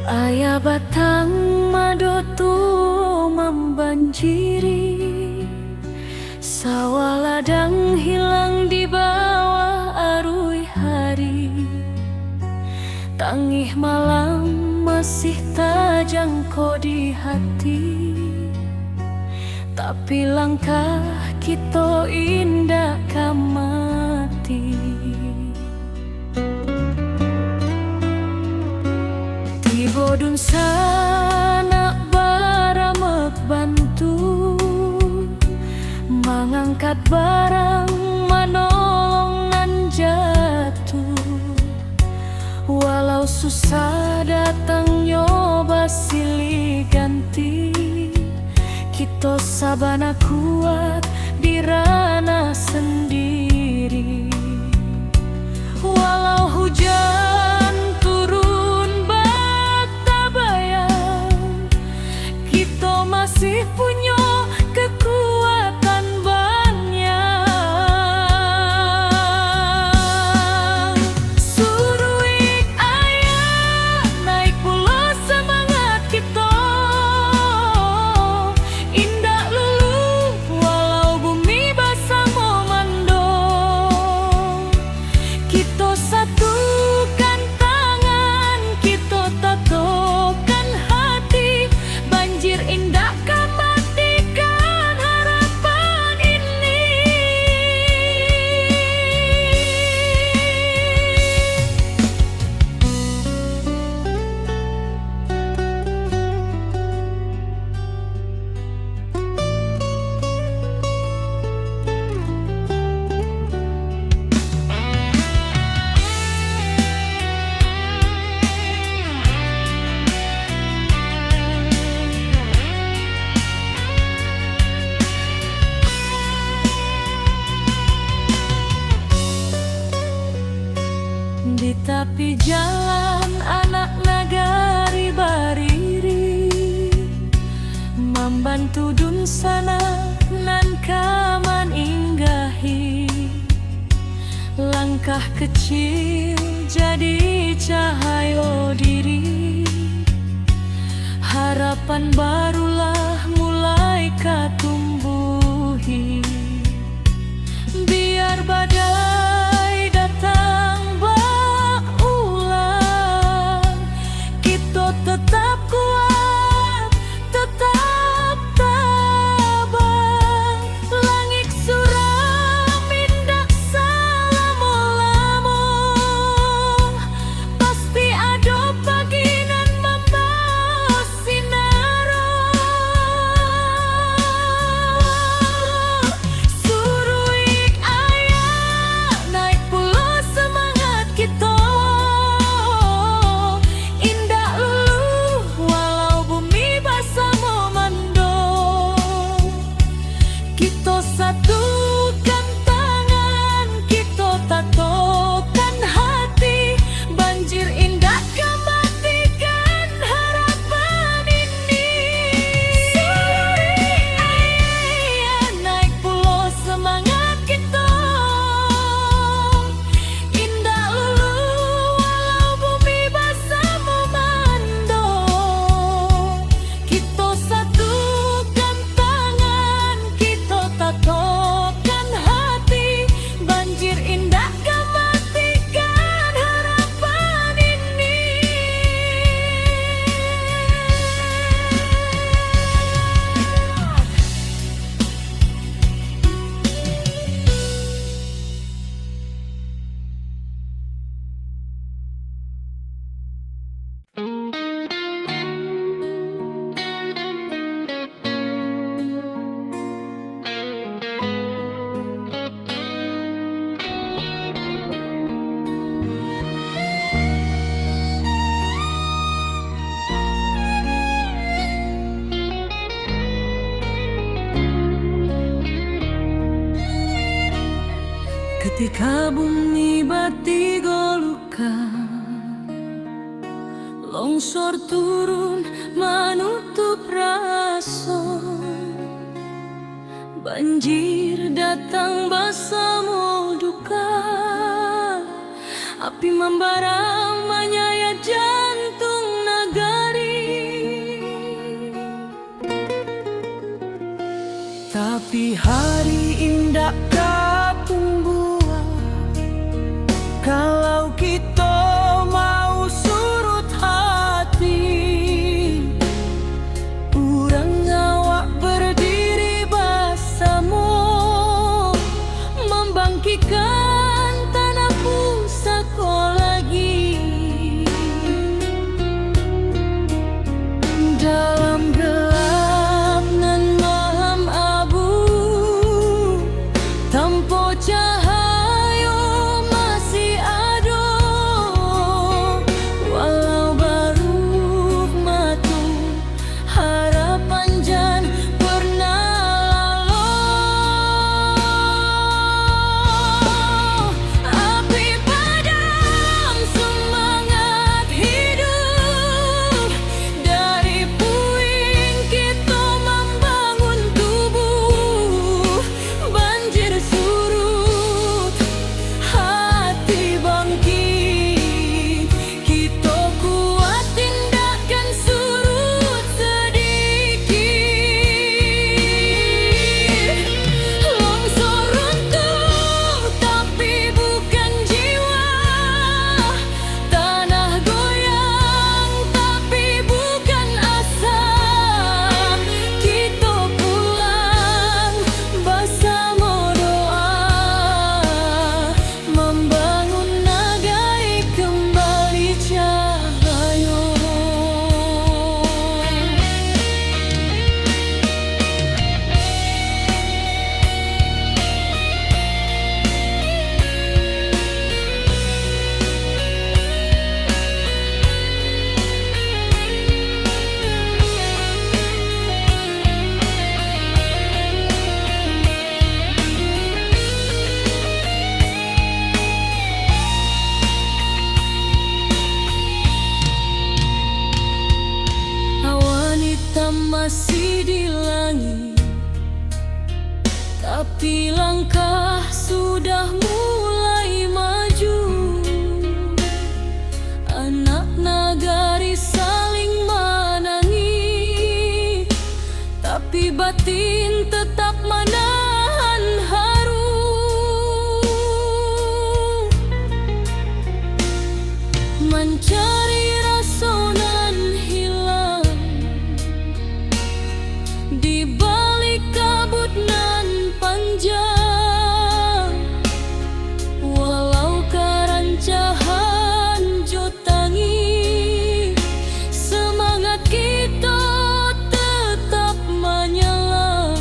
Ayah batang madotu membanjiri, sawah ladang hilang di bawah arus hari. Tangih malam masih tajangko di hati, tapi langkah kita indah kamati. Bodun sana baramek bantu mengangkat barang manolongan jatuh. Walau susah datang nyoba silih ganti, kita sabana kuat di ranah sendiri. Walau hujan masih punya kekuatan banyak. Suruh ayah naik pula semangat kita, indah lulu walau bumi basah memando. Kita satukan tangan, kita tatokan hati, banjir indah di tepi jalan anak nagari bariri, membantu dun sana nan kaman inggahi. Langkah kecil jadi cahaya diri, harapan barulah mulai katumbuhi. Biar badai datang tetap kuat, tetap tabah. Langit suram indak salamulamu, pasti ada pagi nan membawa sinaro. Suruh ayah naik pula semangat kita, satukan tangan, kita tatokan hati, banjir indah kematikan harapan ini. Suruh ayah naik pulau semangat kita, indah lulu walau bumi basah memando. Kita satukan tangan, kita tatokan hati, banjir indah kematikan harapan ini. Ketika bumi bati goluka, longsor turun menutup rasa, banjir datang bersama duka, api membara menyayat jantung negara. Tapi hari indah kapung buah, kalau kita mau surut hati, urang awak berdiri bersama, membangkitkan tanah pusaka lagi. Dalam gelap nan malam abu, tanpa cahaya masih ada, walau baru matu harapan jan pernah lalu. Api padam semangat hidup, dari puing kita membangun tubuh. Banjir surut, hati bangkit, kita kuat tindakan surut sedikit. Longsor runtuh tapi bukan jiwa, tanah goyang tapi bukan asa. Kita pulang bersama doa, membangun nagai kembali cahaya. Awan hitam masih di langit, tapi langkah sudah mulai maju. Anak nagari saling menangi, tapi batin tetap menahan haru. Mencari rasa nan hilang di balik kabut nan panjang, walau karancahan jotangi, semangat kita tetap menyelam.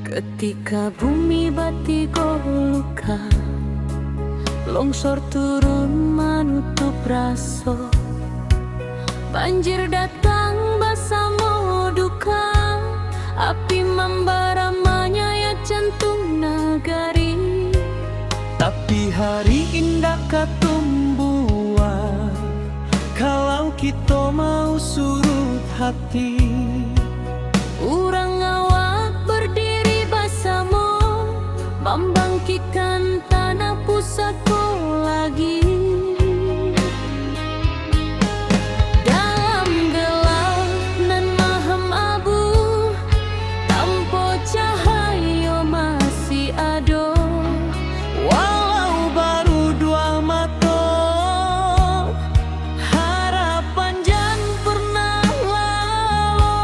Ketika bumi batigo luka, longsor turun menutup raso, banjir datang bersama duka, api membara menyayat jantung nagari. Tapi hari indah katumbuhan, kalau kita mau surut hati. Urang awak berdiri bersama, membangkitkan tanah pusatku lagi. Dalam gelap nan mahem abu, tanpa cahaya masih ada. Walau baru dua mata, harapan jan pernah lalu.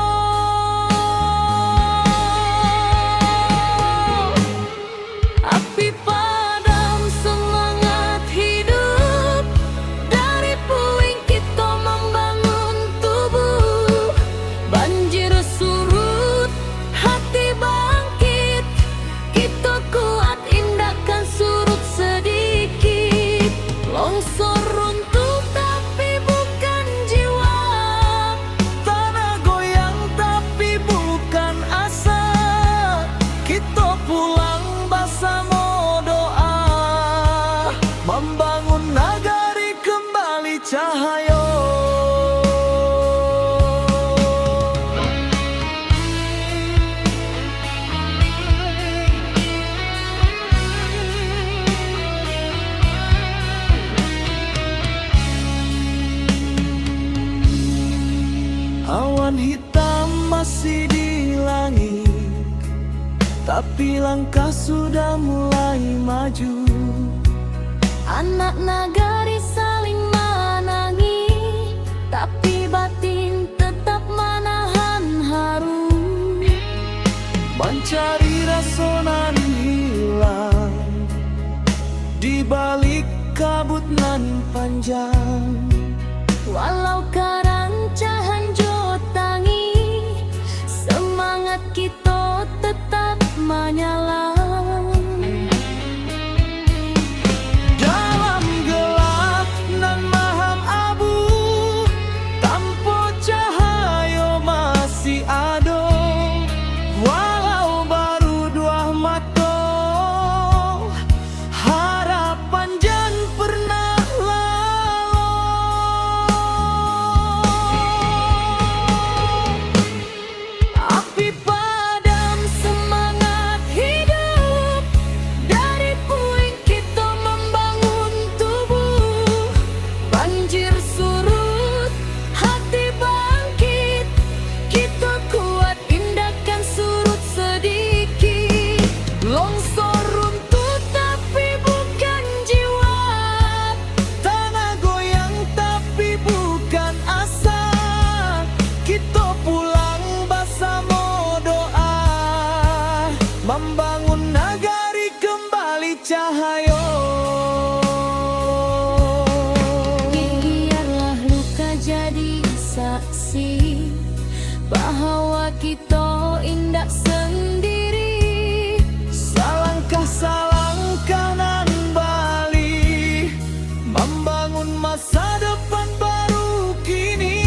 Api padam semangat hidup, dari puing kita membangun tubuh. Banjir surut, hati bangkit, kita kuat indahkan surut sedikit. Longsor runtuh tapi bukan jiwa, Tanah goyang tapi bukan asa. Kita pulang bersama doa, membangun nagari kembali cahaya. Awan hitam masih di langit, tapi langkah sudah mulai maju. anak nagari saling menangi, tapi batin tetap menahan haru. Mencari rasa nan hilang di balik kabut nan panjang. Walau karancahan jotangi, semangat kita tetap menyala. Dalam gelap nan mahem abu, tanpa cahaya masih ada. Walau baru dua mata, harapan jan pernah lalu. Api padam semangat hidup, dari puing kita membangun tubuh. Banjir surut, hati bangkit, kita kuat indahkan surut sedikit. Longsor runtuh tapi bukan jiwa, tanah goyang tapi bukan asa. Kita pulang bersama doa, membangun nagari kembali cahaya. Biarlah luka jadi saksi bahwa kita indah sendiri. Selangkah nan bali, membangun masa depan baru kini.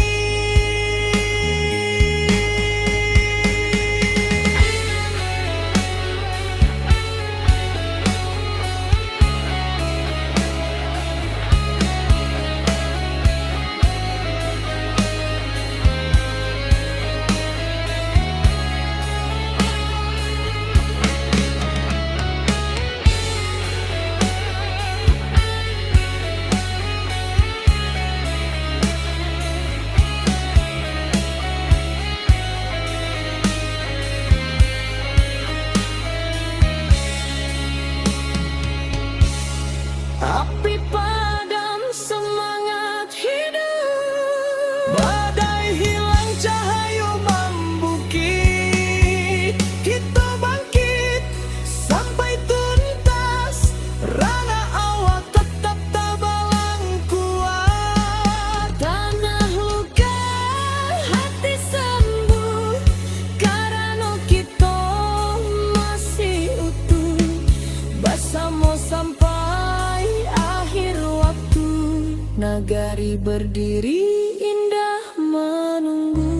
negari berdiri indah menunggu.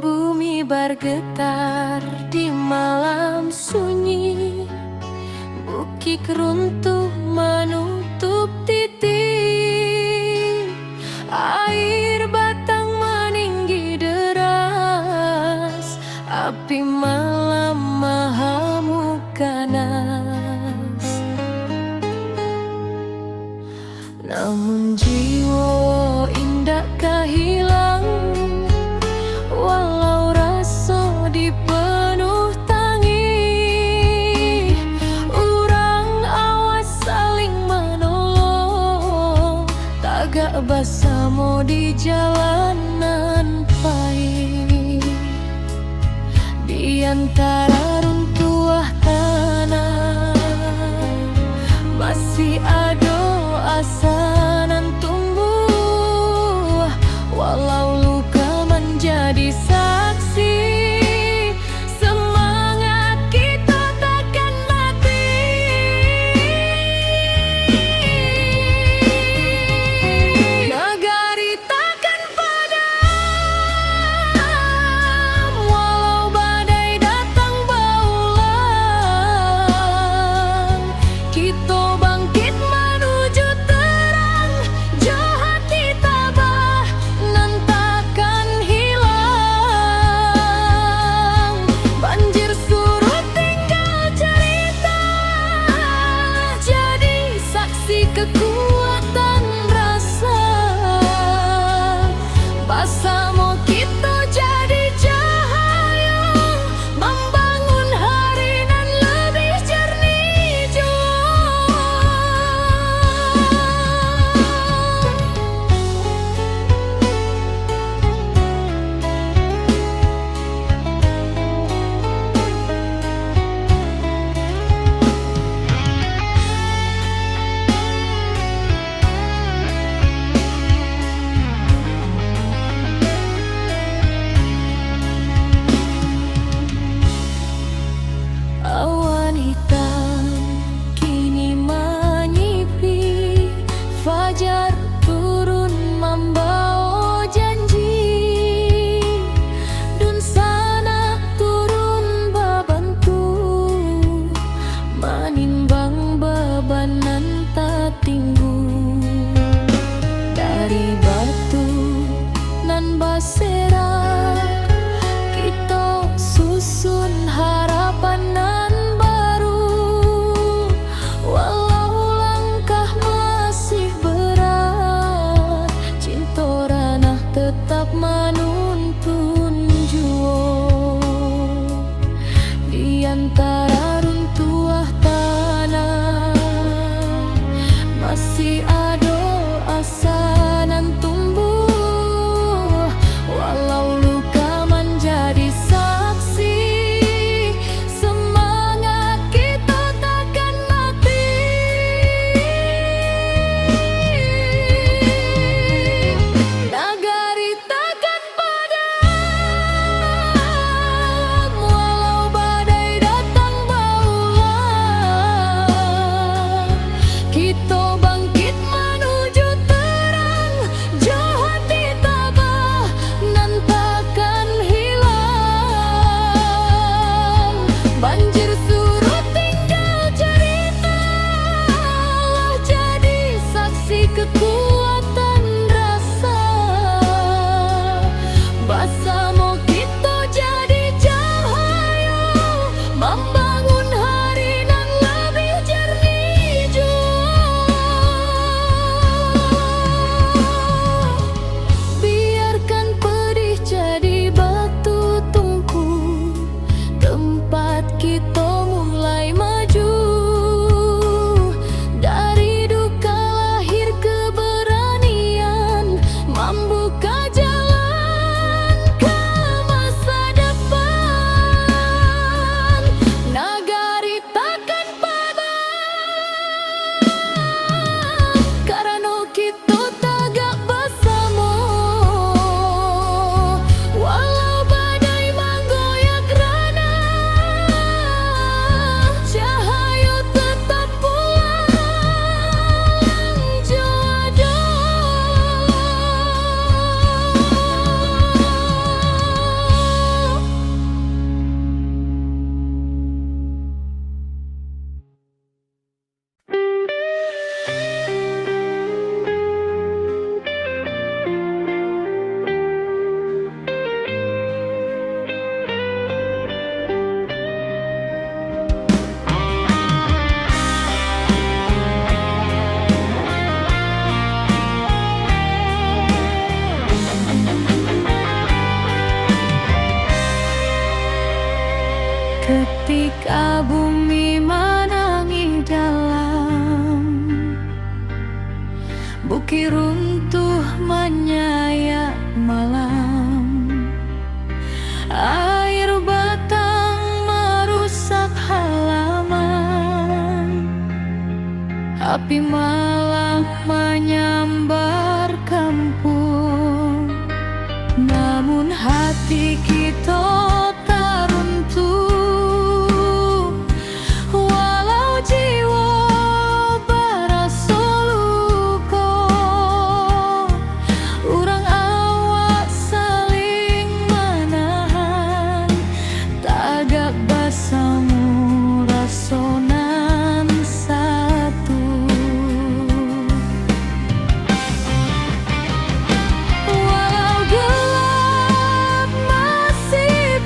Bumi bergetar di malam sunyi, bukit runtuh menutup titik, air batang meninggi deras, api malam mahamuk ganas. Namun jiwa indah hilang, walau rasa dipenuh tangi. Urang awas saling menolong, tagak bersama di jalanan pahit. Di antara runtuhan tanah masih ada asa nan tumbuh, walau luka menjadi saksi. Semangat kita takkan mati. Negari takkan padam, walau badai datang ketika bumi menangis dalam, bukit runtuh menyayat malam, air batang merusak halaman, api malam menyambar kampung. Namun hati kita tak runtuh, walau jiwa berasa luka. Urang awak saling menahan, tagak basamu rasonan satu. Walau gelap masih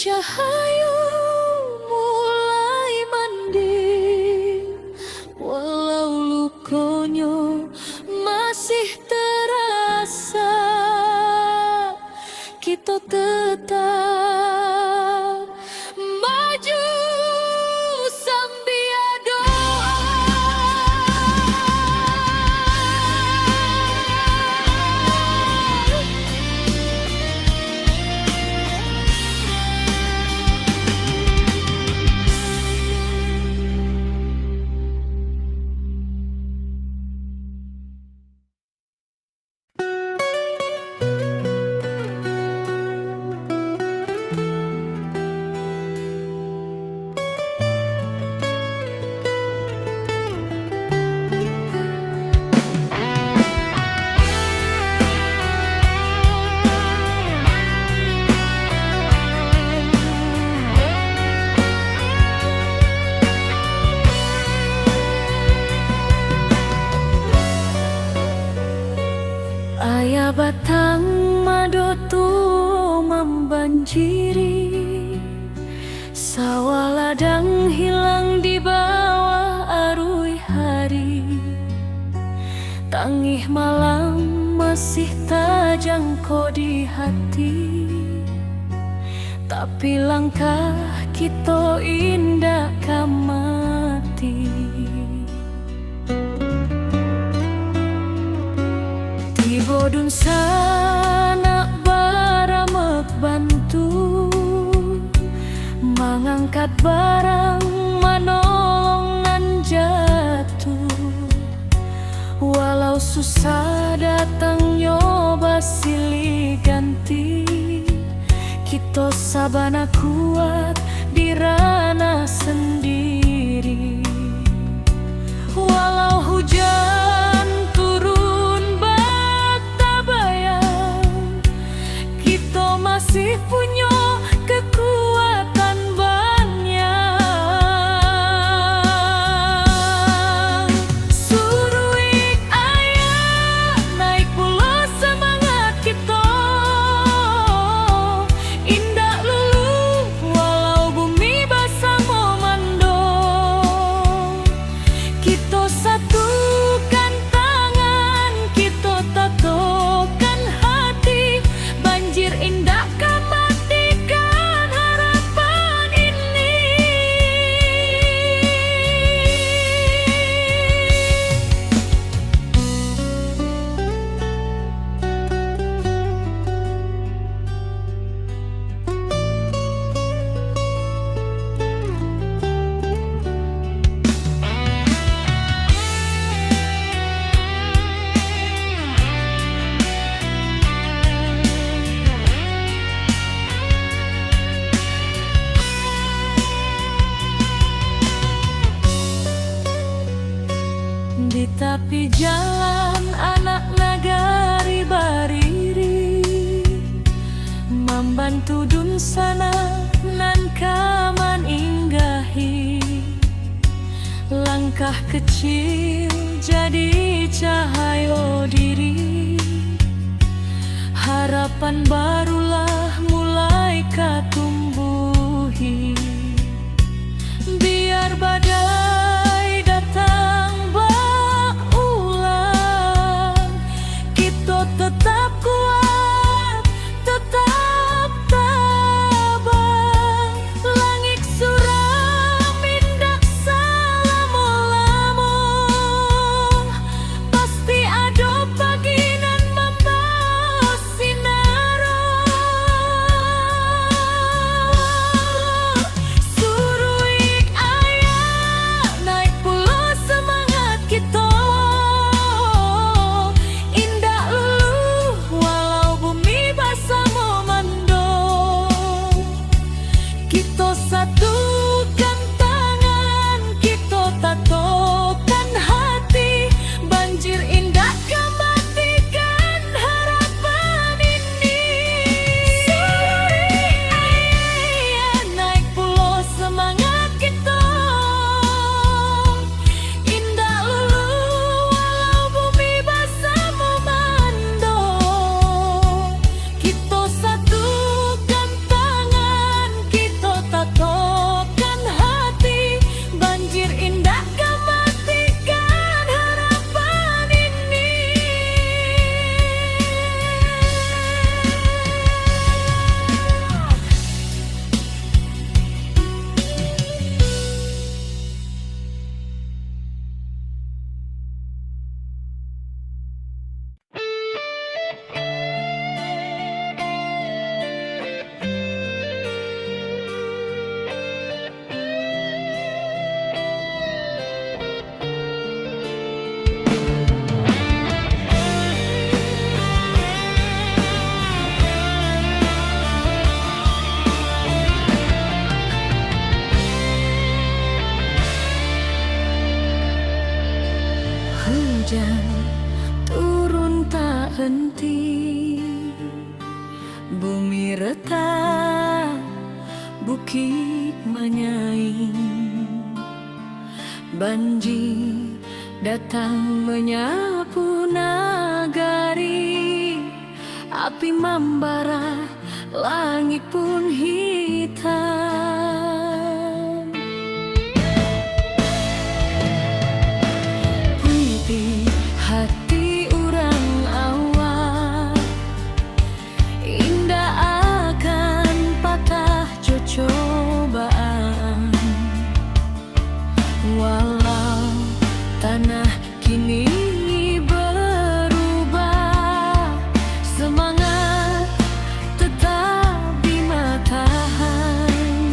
Cahayu mulai mandi, walau lukonyo masih terasa, kita tetap maju sambil doa. Ayah batang madotu membanjiri, sawah ladang hilang di bawah arus hari. Tangih malam masih terjangkau di hati, tapi langkah kita indah kamati. Bodun sana baramek bantu, mengangkat barang manolongan jatuh. Walau susah datang nyoba silih ganti, kita sabana kuat di ranah sendiri. Walau hujan turun masih punya kekuatan banyak. Suruh ayah naik pula semangat kita, indah lulu walau bumi basah memando. Kita satukan tangan, kita tatokan hati, banjir indah di tepi jalan anak nagari bariri, membantu dun sana nan kaman inggahi. Langkah kecil jadi cahaya diri, harapan barulah mulai katumbuhi. Biar badai datang tetap kuat, tetap tabah. Langit suram indak salamu-lamu, pasti ada pagi nan membawa sinaro. penting. Bumi retak, bukit menyaing, banjir datang menyapu nagari. Api membara, langit pun hitam. Putih hati orang awak, indah akan patah cobaan. Walau tanah kini berubah, semangat tetap di matahari.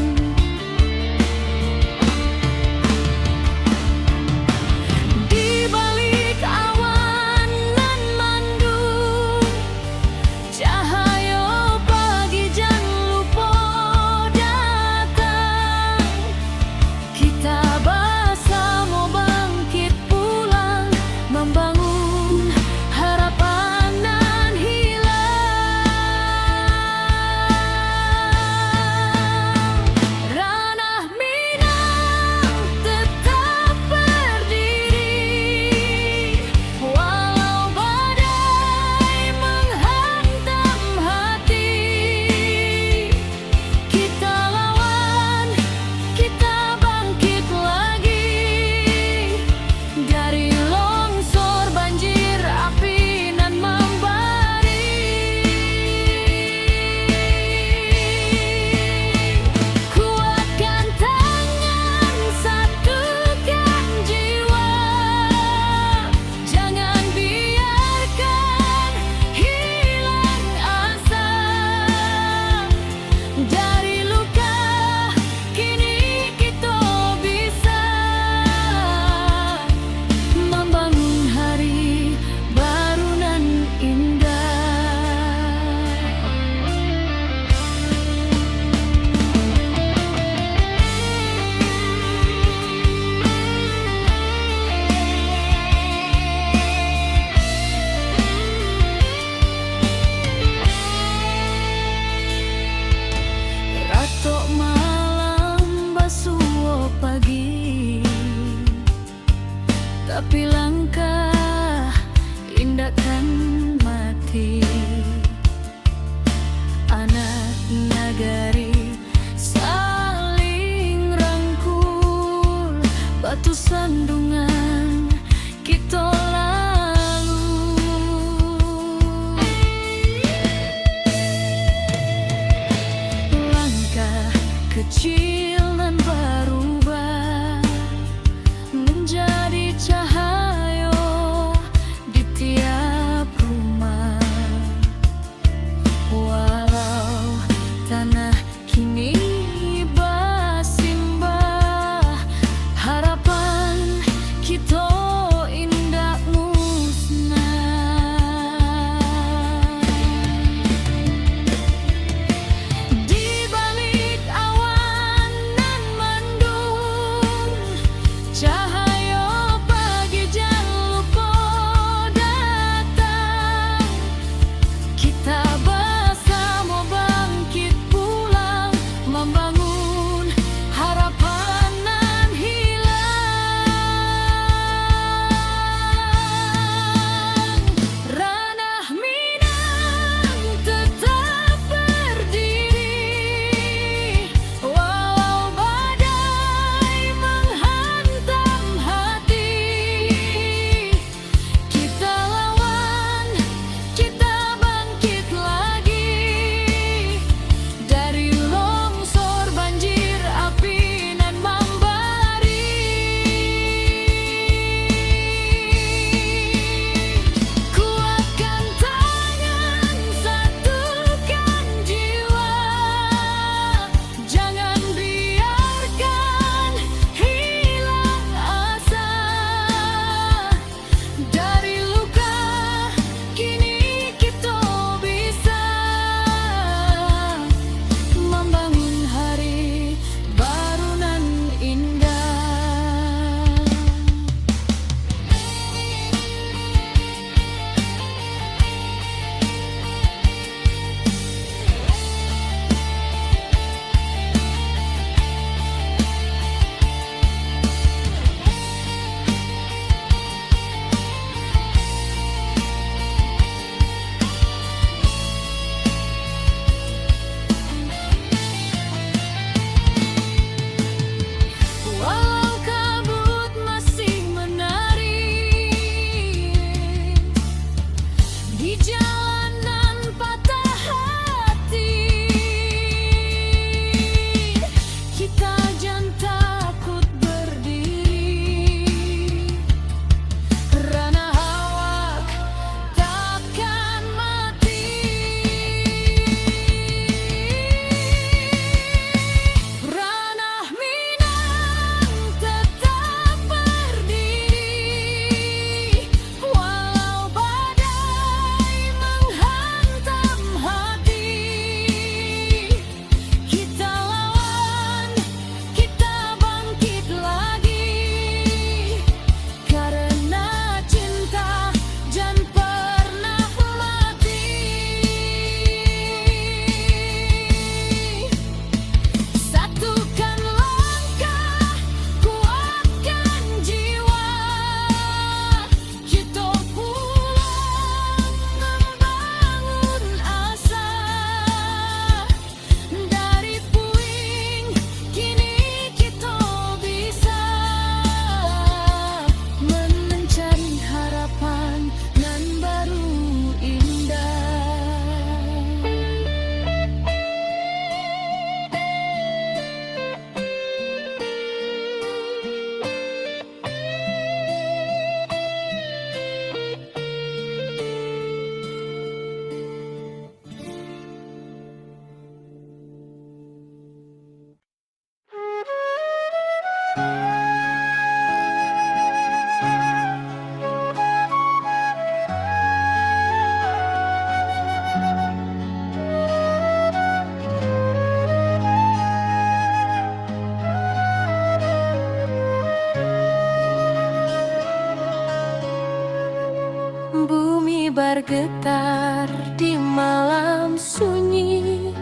bumi bergetar di malam sunyi.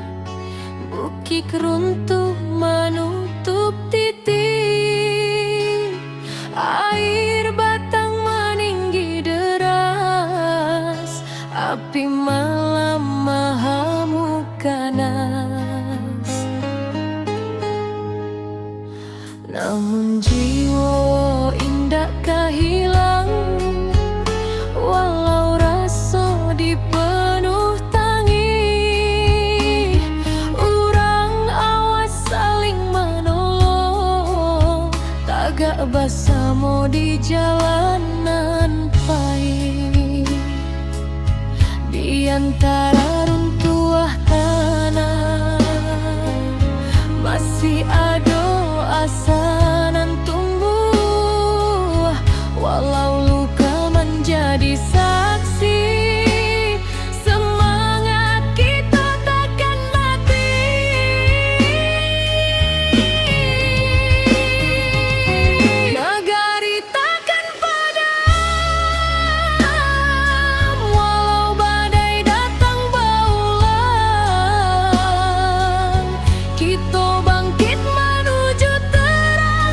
Bukit runtuh menutup titik, air batang meninggi deras, api malam mengamuk ganas. Namun jiwa indah kehilang, walau rasa dipenuh tangi. Urang awas saling menolong, tagak bersama di jalanan pahit. Di antara runtuhan tanah masih ada asa nan tumbuh, walau luka menjadi saksi. Semangat kita takkan mati. Negari takkan padam, walau badai datang berulang. Kita bangkit menuju terang.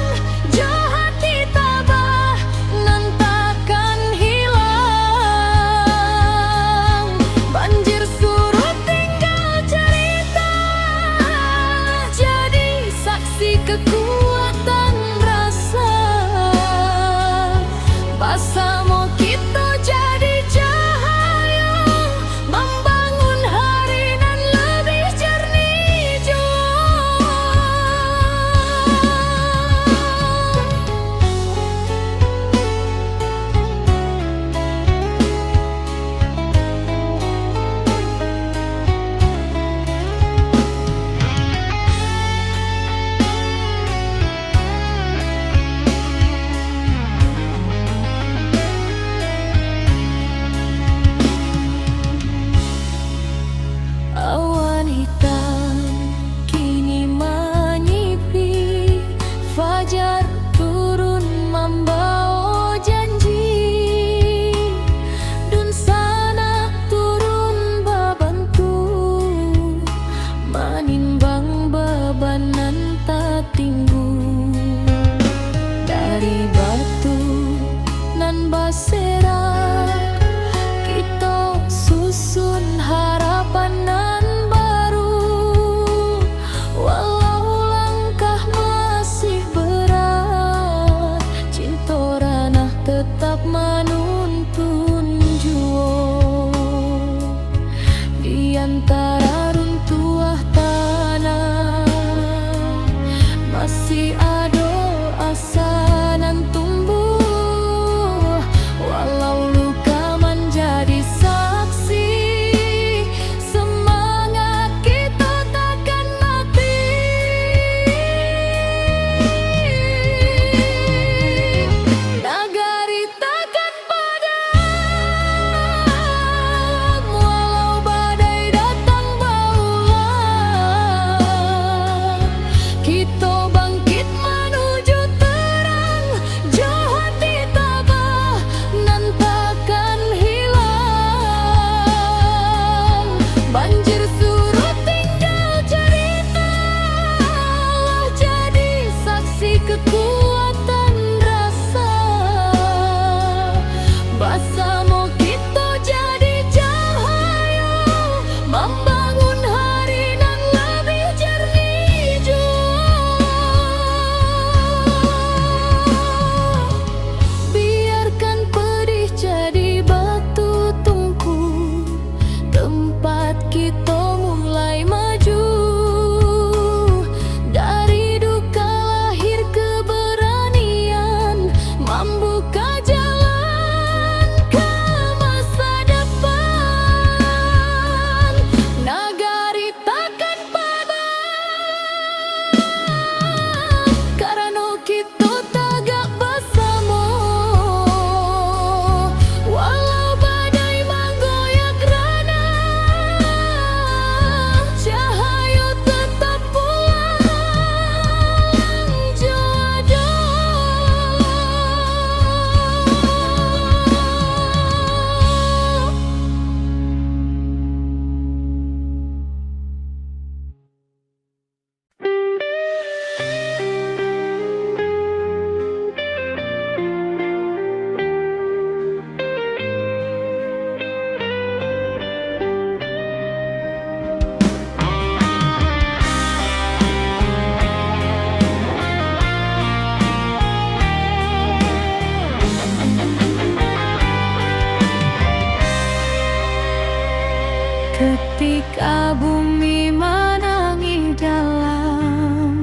Ketika bumi menangis dalam,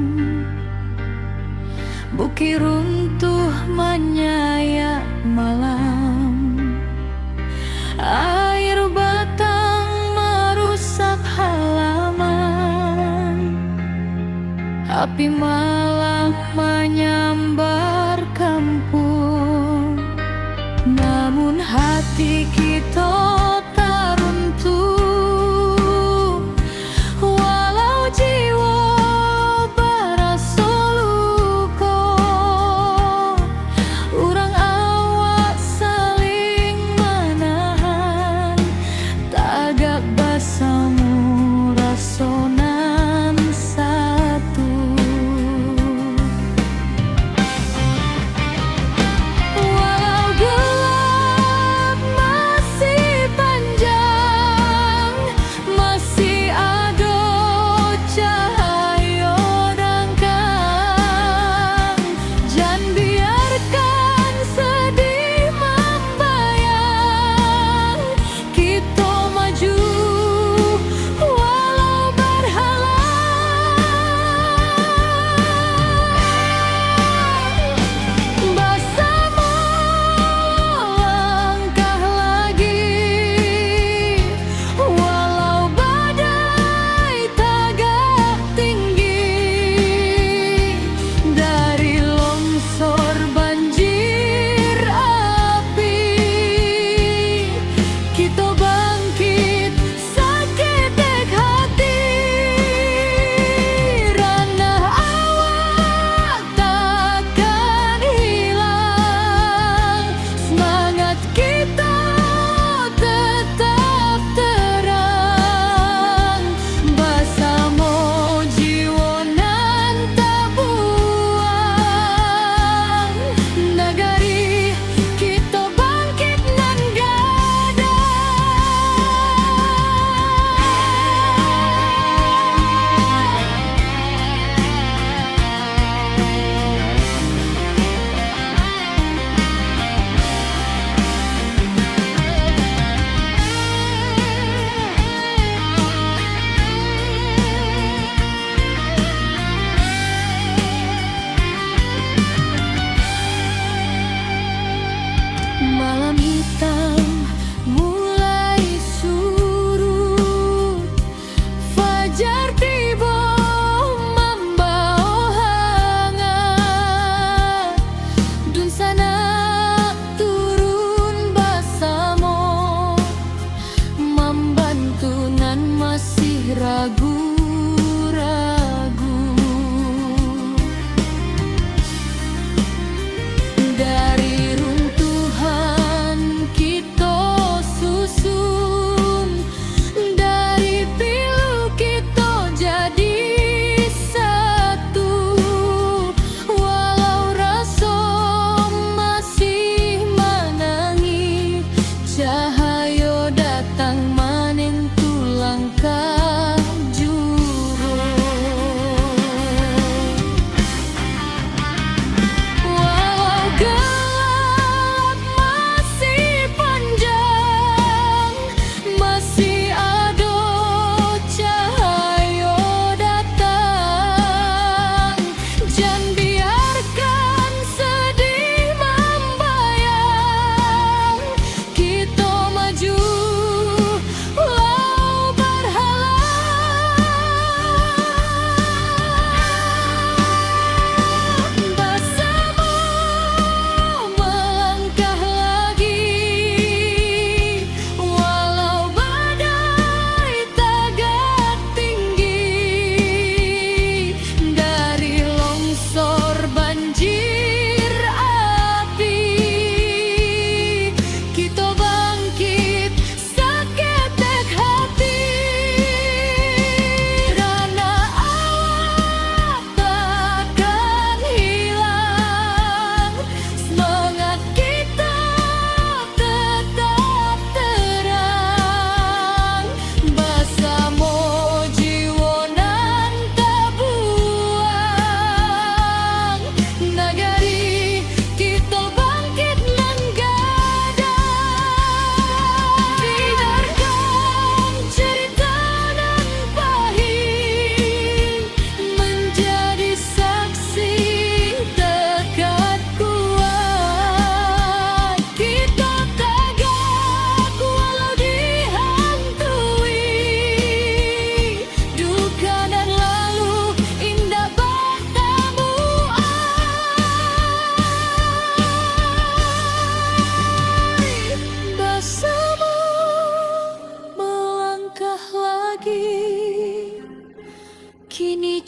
bukit runtuh menyayat malam, air batang merusak halaman, api malam menyambar kampung. Namun hati kita tak runtuh, walau jiwa berasa luka. Urang awak saling menahan, tagak basamu rasonan satu.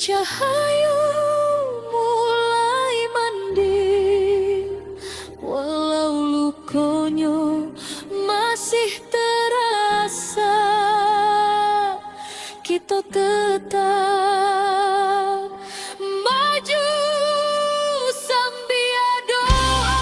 Cahayu mulai mandi, walau lukonyo masih terasa, kita tetap maju sambil doa.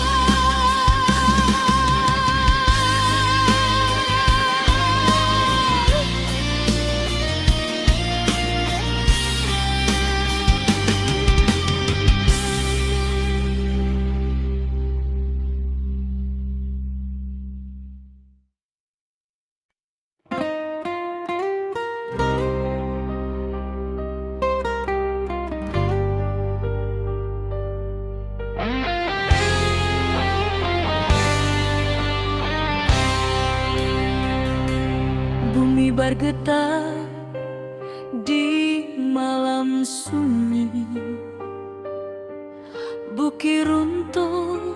Bumi bergetar di malam sunyi, bukit runtuh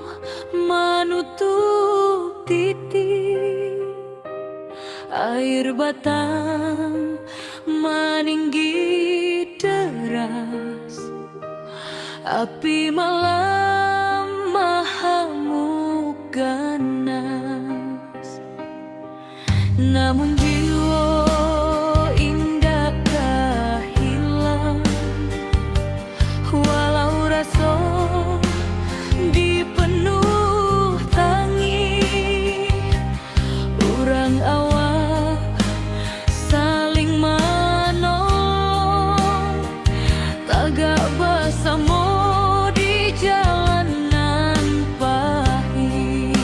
menutup titik, air batang meninggi deras, api malam mahamuk ganas. Namun jiwa indakkah hilang, walau rasa dipenuh tangi, urang awak saling menolong, tagak bersama di jalanan pahit.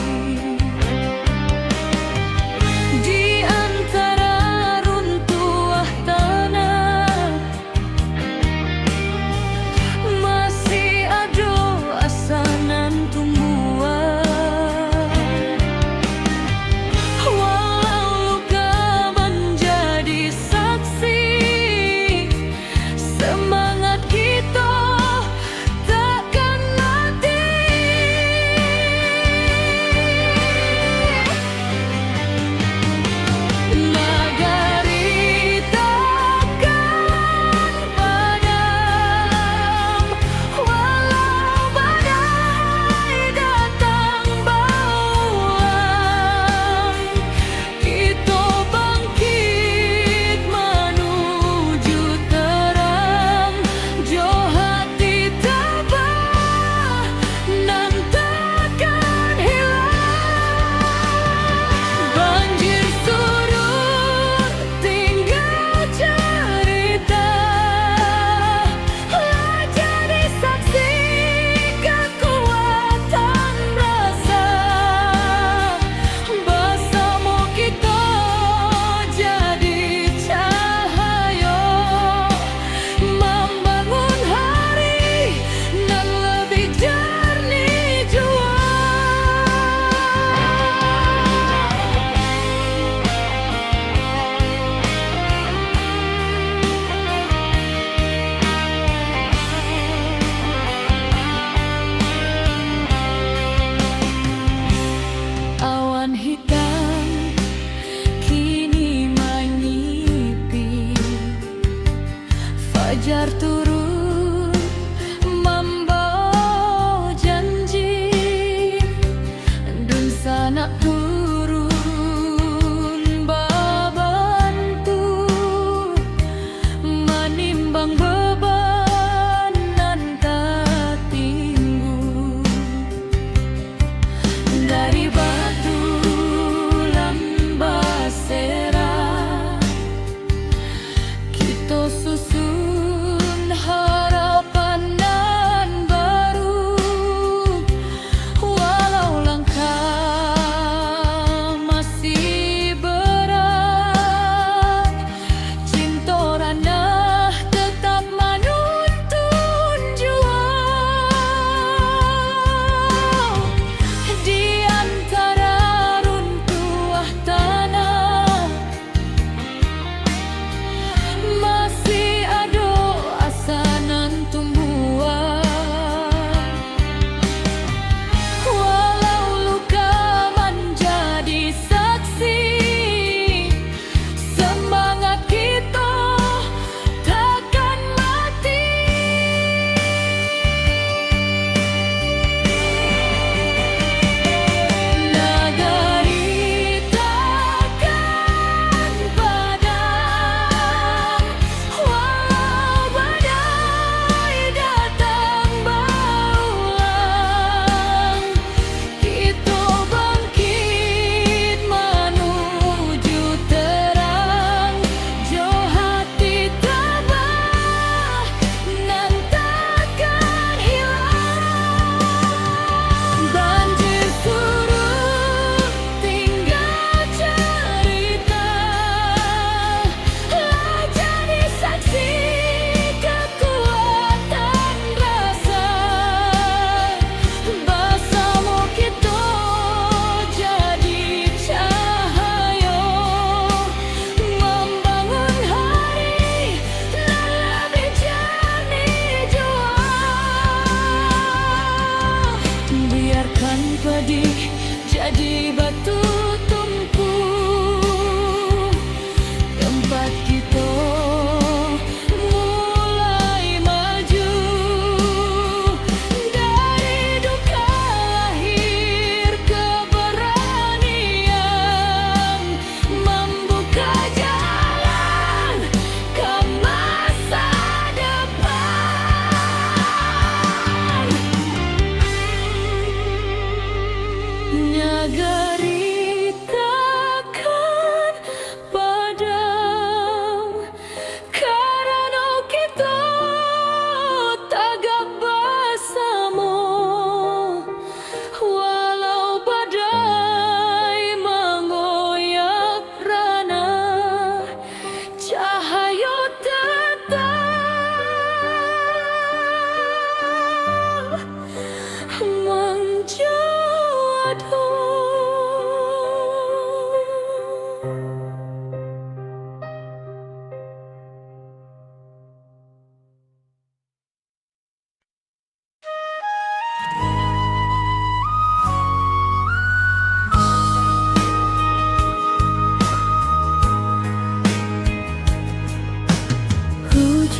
Di antara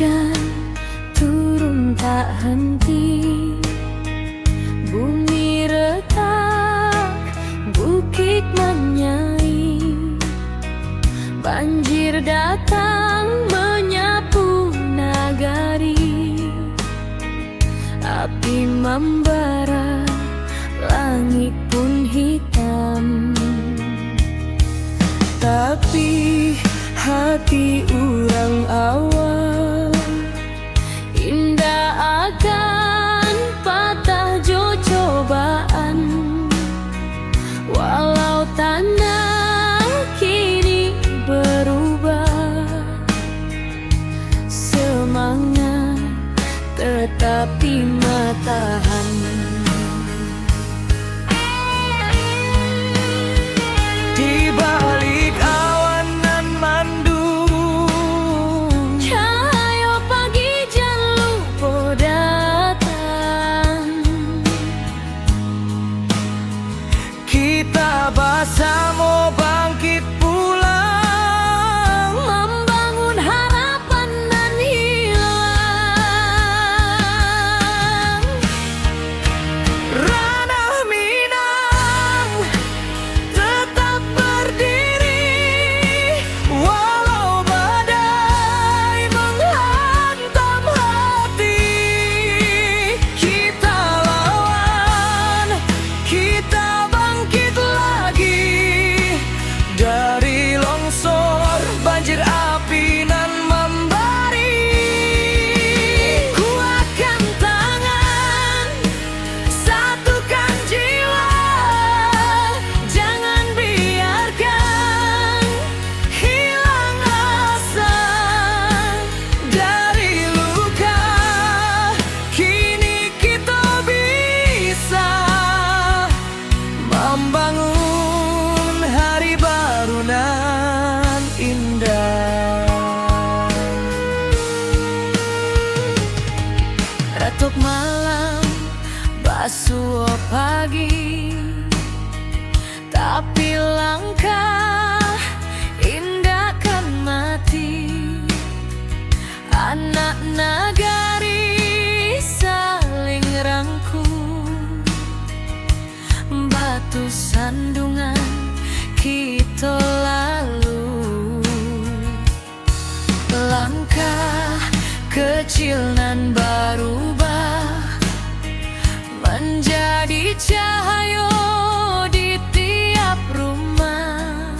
hujan turun tak henti, bumi retak, bukit menyai, banjir datang menyapu nagari, api membara, langit pun hitam. Tapi hati orang awam indah akan patah jo cobaan, walau tanah kini berubah, semangat tetapi matahan. Di balik awan nan mandung, Cahaya pagi jan lupa datang, kita bersama bangkit pulang, membangun harapan nan hilang. ranah Minang tetap berdiri, walau badai menghantam hati. Kita lawan, kita bangkit lagi, dari longsor, banjir, api nan membari. Kuatkan tangan, satukan jiwa, jangan biarkan hilang asa. Dari luka, kini kita bisa membangun hari baru nan indah. Retuk malam, basuh pagi, tapi langkah indah kan mati. Anak nagari saling rangkul, batu sandungan kita lalu. Langkah kecil nan berubah menjadi cahaya di tiap rumah,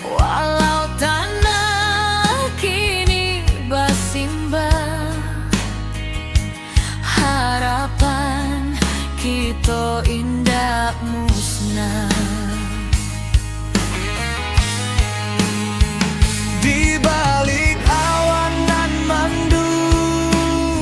walau tanah kini bersimbah, harapan kita indah musnah. Di balik awan nan mandung,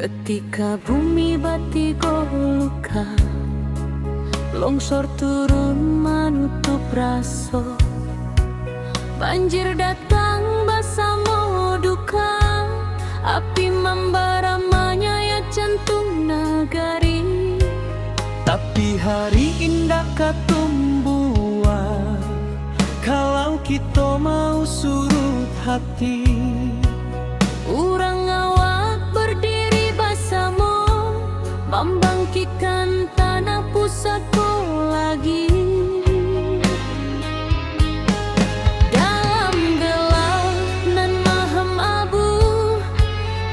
Ketika bumi batigo luka, longsor turun menutup raso, banjir datang basamo duka, api membara menyayat jantung nagari. Tapi hari indah katumbuhan, kalau kita mau surut hati. Urang awak berdiri basamo, membangkitkan tanah pusatku lagi. Dalam gelap nan maham abu,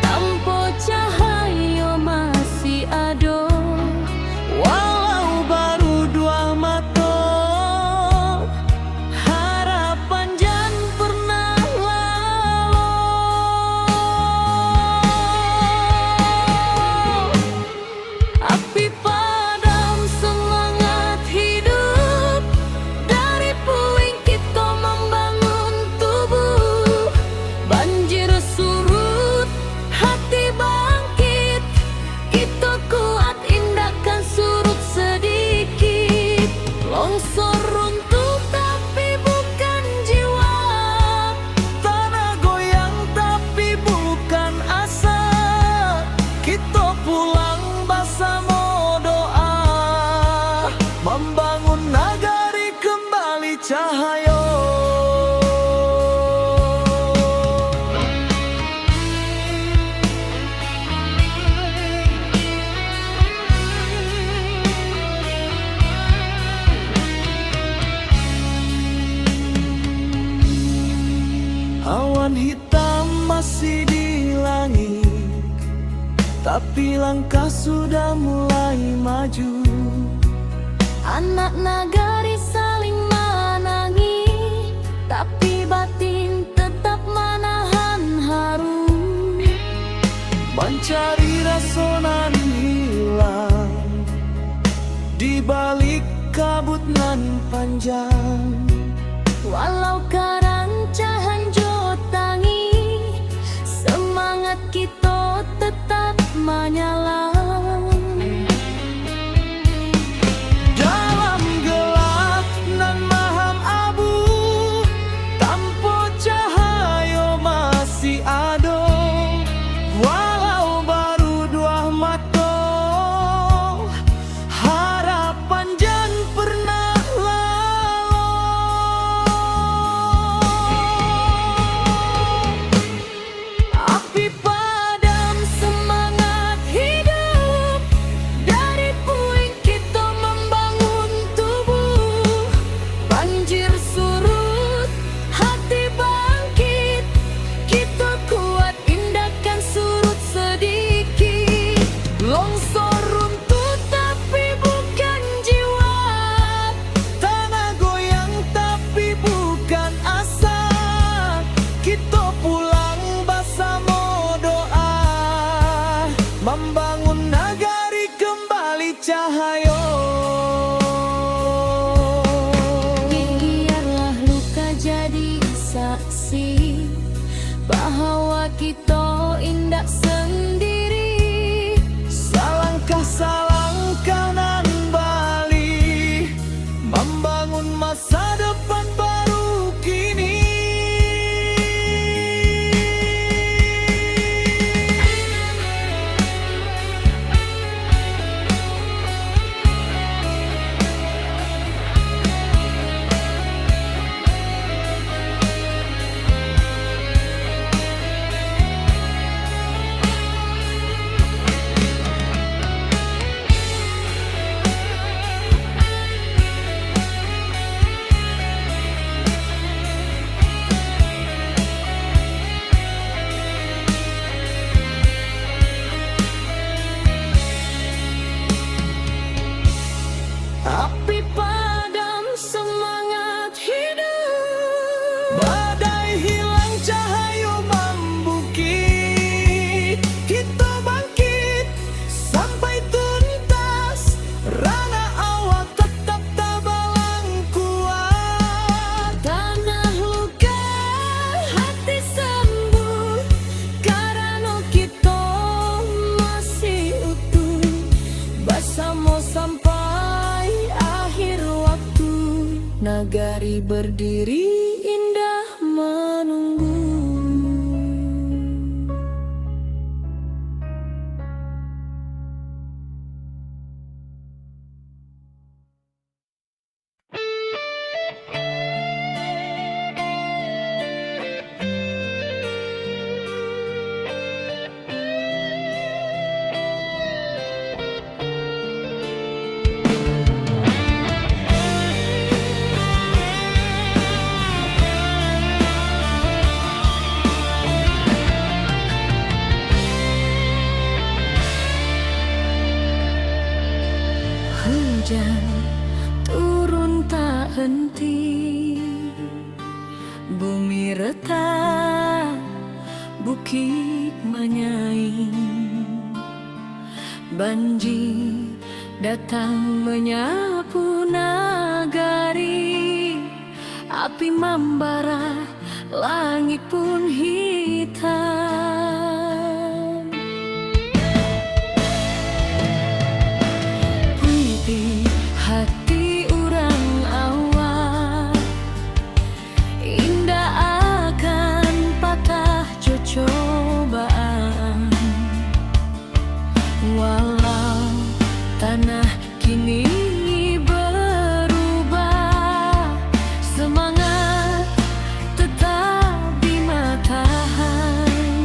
tanpa cahaya masih ada. Walau baru dua mata, harapan jan pernah lalu. Api padam semangat hidup, dari puing kita membangun tubuh. Banjir surut, hati bangkit, kita kuat indahkan surut sedikit. Longsor runtuh tapi bukan jiwa, Tanah goyang tapi bukan asa. Kita pulang bersama doa, membangun nagari kembali cahaya. Awan hitam masih di langit, tapi langkah sudah mulai maju. anak nagari saling menangi, tapi batin tetap menahan haru. Mencari rasa nan hilang di balik kabut nan panjang. Walau karancahan jotangi, semangat kita tetap menyala. Dalam gelap nan maham abu, tanpa cahaya masih ada. Walau baru dua mata, harapan jan pernah lalu. Api padam semangat hidup, dari puing kita membangun tubuh. Banjir surut, hati bangkit, kita kuat indahkan surut sedikit. Longsor runtuh tapi bukan jiwa, tanah goyang tapi bukan asa. Kita pulang bersama doa, membangun nagari kembali cahaya. Biarlah luka jadi saksi bahwa kita indah sendiri. Salangkah nan bali, membangun masa depan baru kini. Negari berdiri indah menunggu. Hujan turun tak henti, bumi retak, bukit menyaing. Banjir datang menyapu nagari, api membara, langit pun hitam. Hati orang awak indah akan patah cobaan, walau tanah kini berubah, semangat tetap di matahari.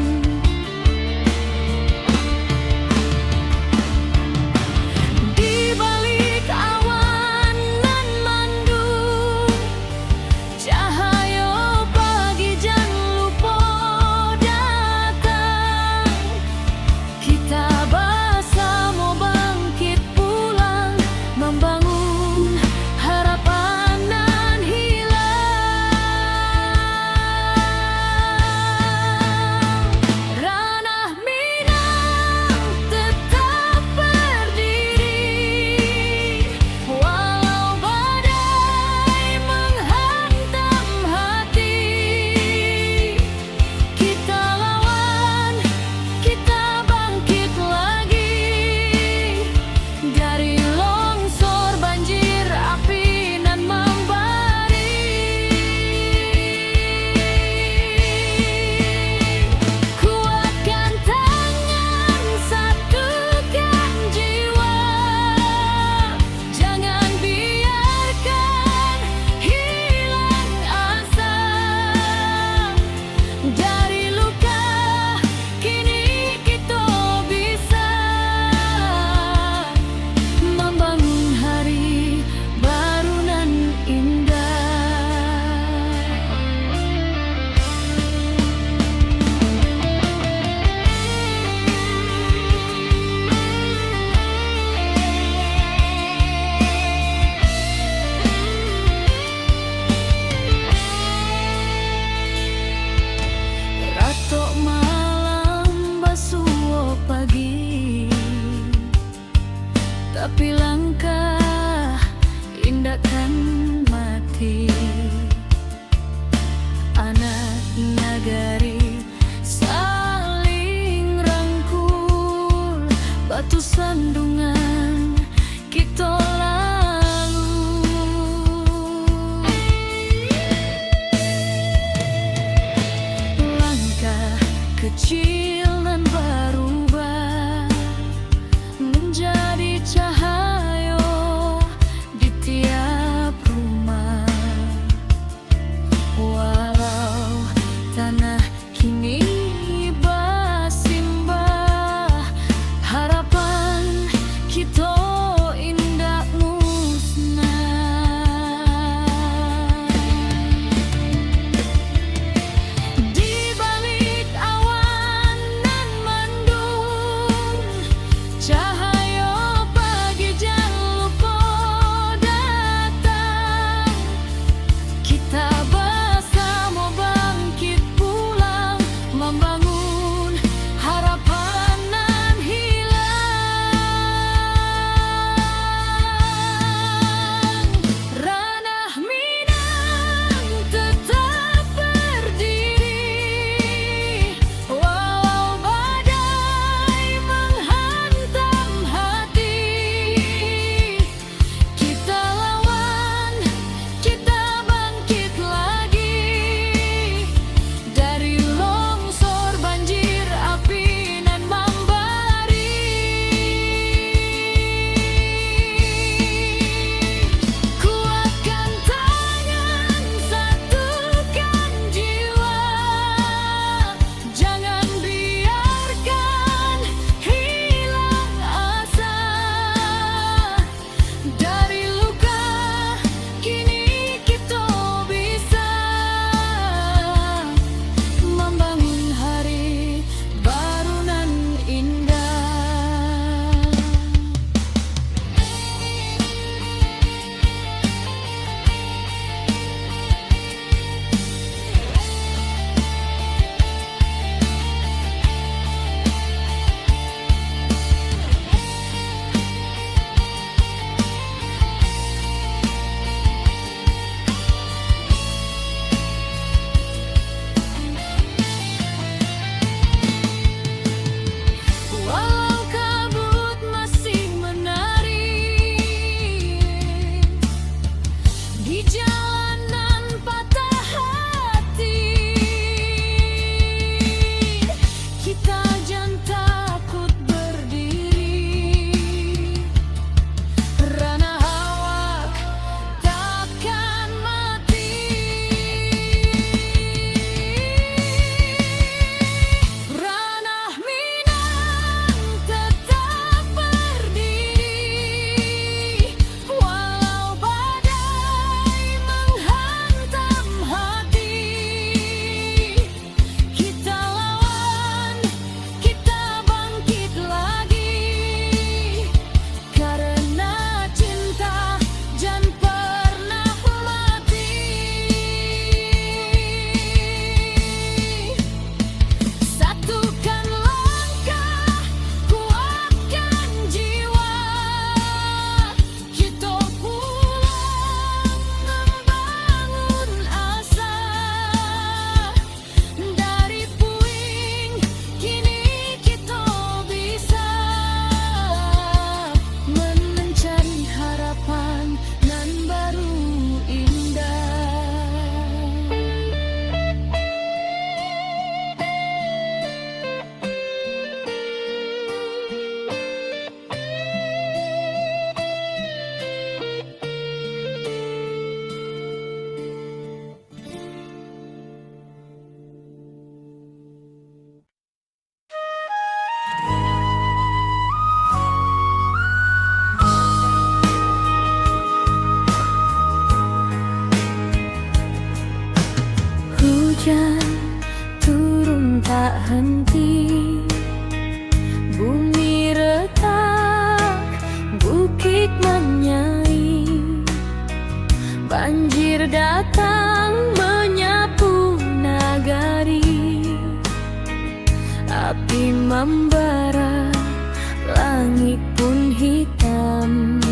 Tapi langkah indah kan mati. Anak nagari saling rangkul, batu sandungan kita lalu. Langkah kecil dan berubah menjadi cahaya di tiap rumah. Walau tanah kini bersimbah, harapan kita indah musnah. Di balik awan nan mendung, cahaya pagi jangan lupa datang. Kita bersama bangkit pulang, membangun harapan nan hilang. Ranah Minang tetap berdiri, walau badai menghantam membara, langit pun hitam.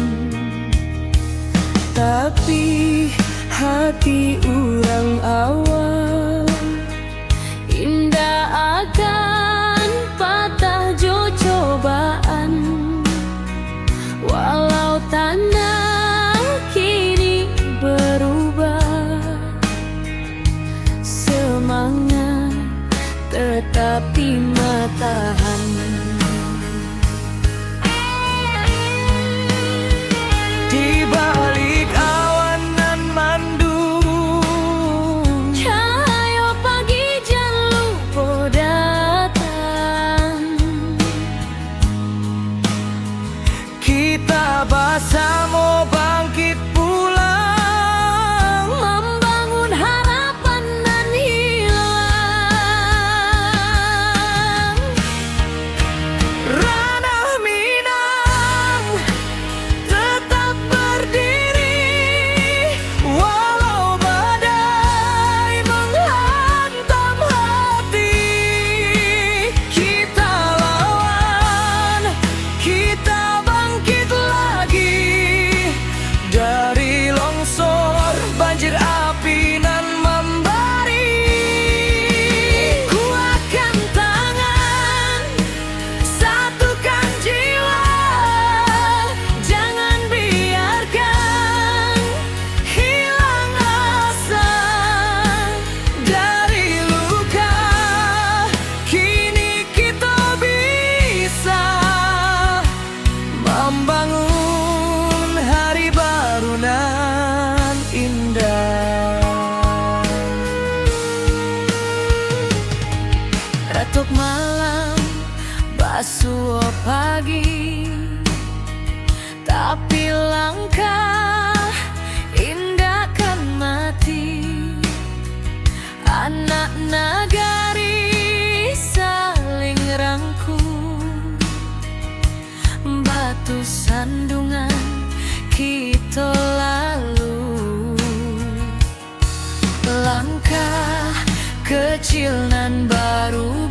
Tapi hati orang awam indah akan patah jo cobaan. Walau tanah kini berubah, semangat tetap dimatahan. Di balik awan nan mandung, Cahaya pagi jan lupa datang. kita bersama bangkit pulang, Membangun harapan nan hilang. ranah Minang tetap berdiri, walau badai menghantam hati. Kita lawan, kita bangkit lagi dari longsor banjir api nan membari. Kuatkan tangan, satukan jiwa, jangan biarkan hilang asa. Dari luka kini kita bisa membangun hari baru nan indah. Retuk malam, basuh pagi, tapi langkah indah kan mati. Anak nagari saling rangkul, batu sandungan kita lalu. Langkah kecil nan baru